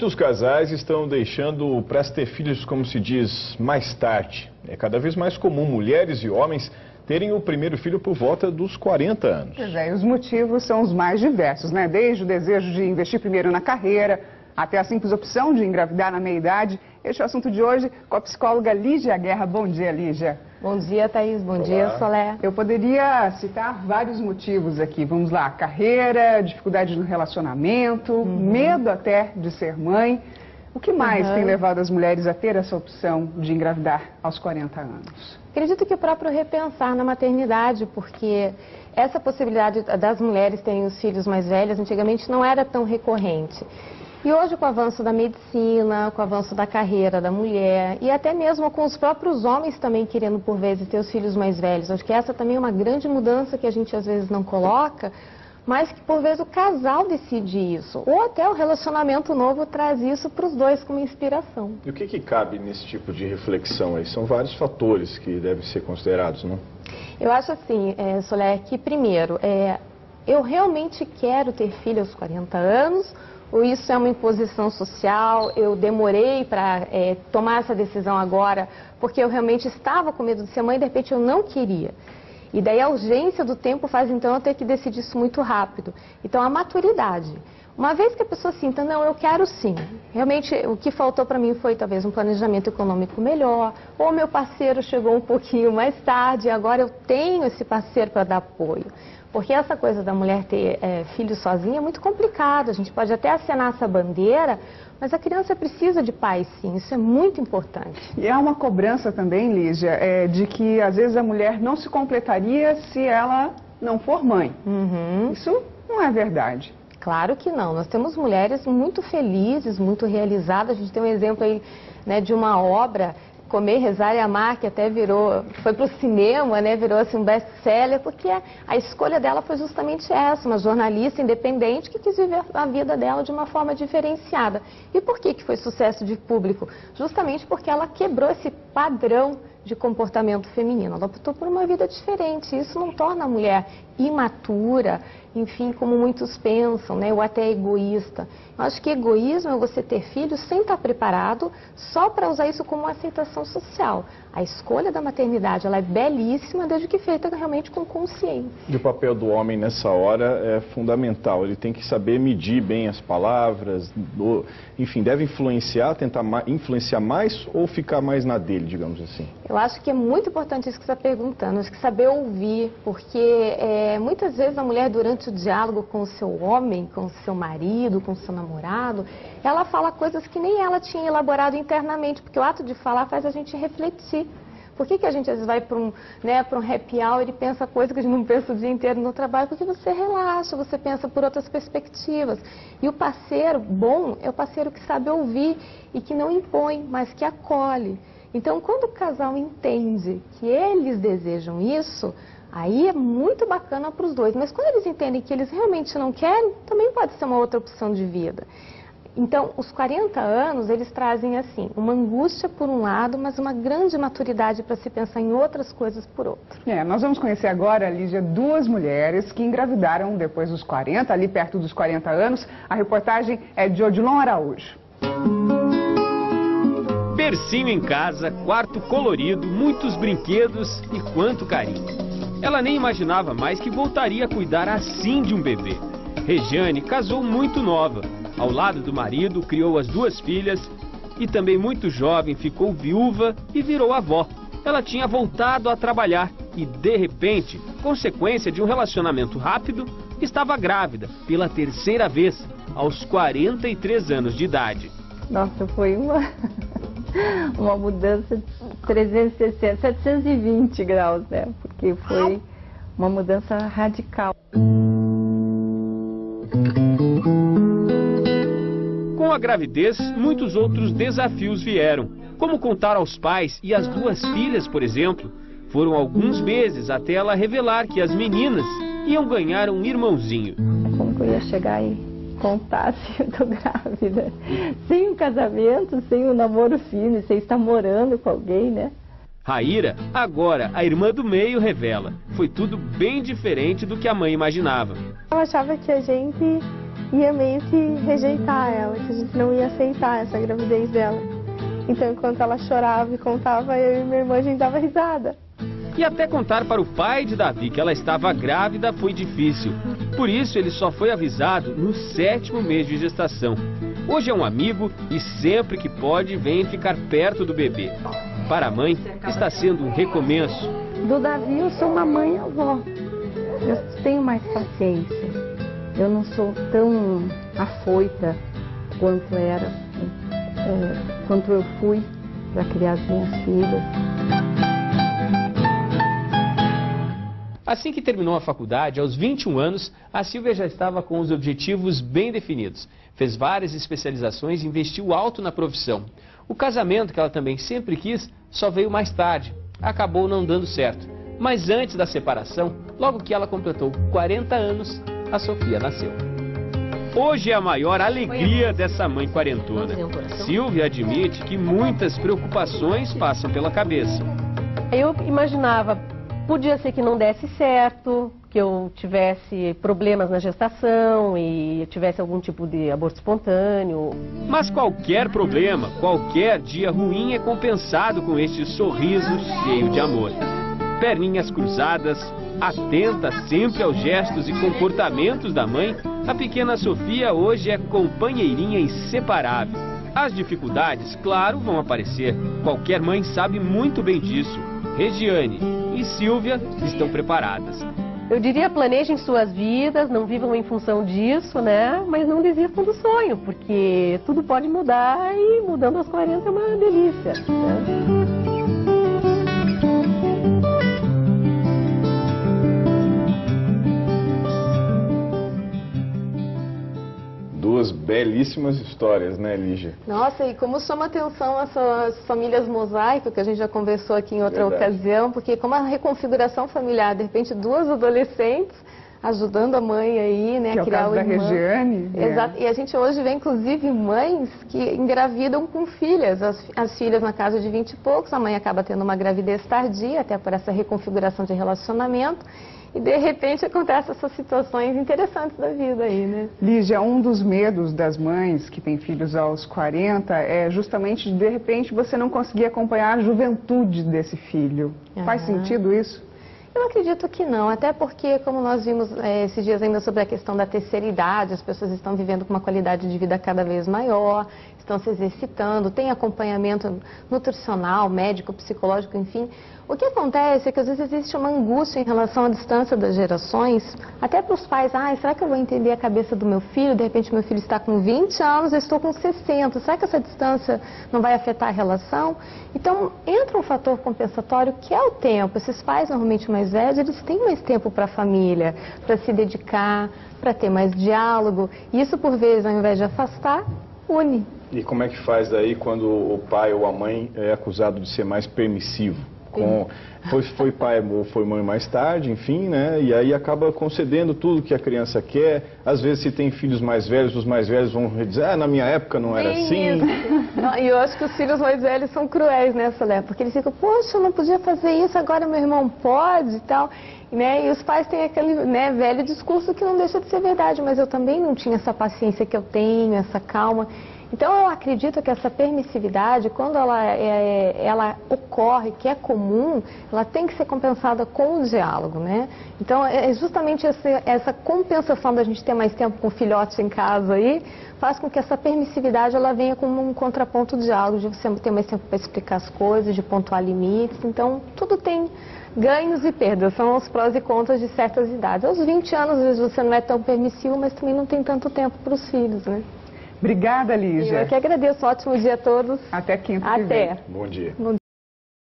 Muitos casais estão deixando para ter filhos, como se diz, mais tarde. É cada vez mais comum mulheres e homens terem o primeiro filho por volta dos 40 anos. Pois é, e os motivos são os mais diversos, né? Desde o desejo de investir primeiro na carreira, até a simples opção de engravidar na meia-idade. Este é o assunto de hoje com a psicóloga Lígia Guerra. Bom dia, Lígia. Bom dia, Thaís. Bom Olá. dia, Solé. Eu poderia citar vários motivos aqui. Vamos lá, carreira, dificuldade no relacionamento, medo até de ser mãe. O que mais tem levado as mulheres a ter essa opção de engravidar aos 40 anos? Acredito que o próprio repensar na maternidade, porque essa possibilidade das mulheres terem os filhos mais velhos antigamente não era tão recorrente. E hoje, com o avanço da medicina, com o avanço da carreira da mulher e até mesmo com os próprios homens também querendo, por vezes, ter os filhos mais velhos, acho que essa também é uma grande mudança que a gente às vezes não coloca, mas que por vezes o casal decide isso. Ou até o relacionamento novo traz isso para os dois como inspiração. E o que cabe nesse tipo de reflexão aí? São vários fatores que devem ser considerados, não? Eu acho assim, Solé, que primeiro, eu realmente quero ter filho aos 40 anos, ou isso é uma imposição social, eu demorei para tomar essa decisão agora, porque eu realmente estava com medo de ser mãe e de repente eu não queria. E daí a urgência do tempo faz então eu ter que decidir isso muito rápido. Então a maturidade. Uma vez que a pessoa sinta, não, eu quero sim. Realmente o que faltou para mim foi talvez um planejamento econômico melhor, ou meu parceiro chegou um pouquinho mais tarde e agora eu tenho esse parceiro para dar apoio. Porque essa coisa da mulher ter filho sozinha é muito complicado. A gente pode até acenar essa bandeira, mas a criança precisa de pai, sim. Isso é muito importante. E há uma cobrança também, Lígia, de que às vezes a mulher não se completaria se ela não for mãe. Isso não é verdade. Claro que não. Nós temos mulheres muito felizes, muito realizadas. A gente tem um exemplo aí, né, de uma obra, Comer, Rezar e Amar, que até foi para o cinema, né, virou assim, um best-seller, porque a escolha dela foi justamente essa, uma jornalista independente que quis viver a vida dela de uma forma diferenciada. E por que foi sucesso de público? Justamente porque ela quebrou esse padrão de comportamento feminino. Ela optou por uma vida diferente. Isso não torna a mulher imatura, enfim, como muitos pensam, né, ou até egoísta. Eu acho que egoísmo é você ter filhos sem estar preparado só para usar isso como uma aceitação social. A escolha da maternidade, ela é belíssima desde que feita realmente com consciência. E o papel do homem nessa hora é fundamental. Ele tem que saber medir bem as palavras, enfim, deve influenciar, tentar influenciar mais ou ficar mais na dele, digamos assim? Eu acho que é muito importante isso que você está perguntando, acho que saber ouvir, porque muitas vezes a mulher, durante o diálogo com o seu homem, com o seu marido, com o seu namorado, ela fala coisas que nem ela tinha elaborado internamente, porque o ato de falar faz a gente refletir. Por que a gente às vezes vai para um happy hour e pensa coisa que a gente não pensa o dia inteiro no trabalho? Porque você relaxa, você pensa por outras perspectivas. E o parceiro bom é o parceiro que sabe ouvir e que não impõe, mas que acolhe. Então, quando o casal entende que eles desejam isso, aí é muito bacana para os dois. Mas quando eles entendem que eles realmente não querem, também pode ser uma outra opção de vida. Então, os 40 anos, eles trazem, assim, uma angústia por um lado, mas uma grande maturidade para se pensar em outras coisas por outro. Nós vamos conhecer agora, Lígia, duas mulheres que engravidaram depois dos 40, ali perto dos 40 anos. A reportagem é de Odilon Araújo. Bercinho em casa, quarto colorido, muitos brinquedos e quanto carinho. Ela nem imaginava mais que voltaria a cuidar assim de um bebê. Regiane casou muito nova. Ao lado do marido, criou as duas filhas e também muito jovem ficou viúva e virou avó. Ela tinha voltado a trabalhar e, de repente, consequência de um relacionamento rápido, estava grávida pela terceira vez, aos 43 anos de idade. Nossa, foi uma mudança 360, 720 graus, né? Porque foi uma mudança radical. Com a gravidez, muitos outros desafios vieram, como contar aos pais e às duas filhas, por exemplo. Foram alguns meses até ela revelar que as meninas iam ganhar um irmãozinho. Como que eu ia chegar e contar se eu tô grávida? Sem um casamento, sem um namoro firme, sem estar morando com alguém, né? Raíra, agora a irmã do meio, revela. Foi tudo bem diferente do que a mãe imaginava. Eu achava que a gente ia meio que rejeitar ela, que a gente não ia aceitar essa gravidez dela. Então, enquanto ela chorava e contava, eu e minha irmã, a gente dava risada. E até contar para o pai de Davi que ela estava grávida foi difícil. Por isso, ele só foi avisado no 7º mês de gestação. Hoje é um amigo e sempre que pode vem ficar perto do bebê. Para a mãe, está sendo um recomeço. Do Davi, eu sou uma mãe avó. Eu tenho mais paciência. Eu não sou tão afoita quanto era, quanto eu fui para criar as minhas filhas. Assim que terminou a faculdade, aos 21 anos, a Silvia já estava com os objetivos bem definidos. Fez várias especializações e investiu alto na profissão. O casamento, que ela também sempre quis, só veio mais tarde. Acabou não dando certo. Mas antes da separação, logo que ela completou 40 anos, a Sofia nasceu. Hoje é a maior alegria dessa mãe quarentona. Silvia admite que muitas preocupações passam pela cabeça. Eu imaginava, podia ser que não desse certo, que eu tivesse problemas na gestação e tivesse algum tipo de aborto espontâneo. Mas qualquer problema, qualquer dia ruim é compensado com este sorriso cheio de amor. Perninhas cruzadas, atenta sempre aos gestos e comportamentos da mãe, a pequena Sofia hoje é companheirinha inseparável. As dificuldades, claro, vão aparecer. Qualquer mãe sabe muito bem disso. Regiane e Silvia estão preparadas. Eu diria, planejem suas vidas, não vivam em função disso, né? Mas não desistam do sonho, porque tudo pode mudar e mudando aos 40 é uma delícia, né? Duas belíssimas histórias, né, Lígia? Nossa, e como chama atenção essas famílias mosaico, que a gente já conversou aqui em outra ocasião, porque como a reconfiguração familiar, de repente duas adolescentes ajudando a mãe aí, né, que a criar é o caso da Regiane. Exato. E a gente hoje vê, inclusive, mães que engravidam com filhas. As filhas na casa de 20 e poucos, a mãe acaba tendo uma gravidez tardia, até por essa reconfiguração de relacionamento. E, de repente, acontecem essas situações interessantes da vida aí, né? Lígia, um dos medos das mães que têm filhos aos 40 é justamente, de repente, você não conseguir acompanhar a juventude desse filho. Faz sentido isso? Eu acredito que não, até porque, como nós vimos esses dias ainda sobre a questão da terceira idade, as pessoas estão vivendo com uma qualidade de vida cada vez maior, estão se exercitando, tem acompanhamento nutricional, médico, psicológico, enfim. O que acontece é que às vezes existe uma angústia em relação à distância das gerações, até para os pais, será que eu vou entender a cabeça do meu filho? De repente meu filho está com 20 anos, eu estou com 60, será que essa distância não vai afetar a relação? Então entra um fator compensatório que é o tempo. Esses pais normalmente mais velhos, eles têm mais tempo para a família, para se dedicar, para ter mais diálogo, e isso por vezes, ao invés de afastar, une. E como é que faz aí quando o pai ou a mãe é acusado de ser mais permissivo? Foi pai ou foi mãe mais tarde, enfim, né? E aí acaba concedendo tudo que a criança quer. Às vezes, se tem filhos mais velhos, os mais velhos vão dizer, na minha época não era assim. E eu acho que os filhos mais velhos são cruéis nessa época, porque eles ficam, poxa, eu não podia fazer isso, agora meu irmão pode e tal. Né? E os pais têm aquele velho discurso que não deixa de ser verdade, mas eu também não tinha essa paciência que eu tenho, essa calma. Então, eu acredito que essa permissividade, quando ela ocorre, que é comum, ela tem que ser compensada com o diálogo, né? Então, é justamente essa compensação da gente ter mais tempo com filhotes em casa aí, faz com que essa permissividade, ela venha como um contraponto do diálogo, de você ter mais tempo para explicar as coisas, de pontuar limites. Então, tudo tem ganhos e perdas, são os prós e contras de certas idades. Aos 20 anos, às vezes, você não é tão permissivo, mas também não tem tanto tempo para os filhos, né? Obrigada, Lígia. Eu que agradeço. Ótimo dia a todos. Até quinta. Até. Bom dia. Bom dia.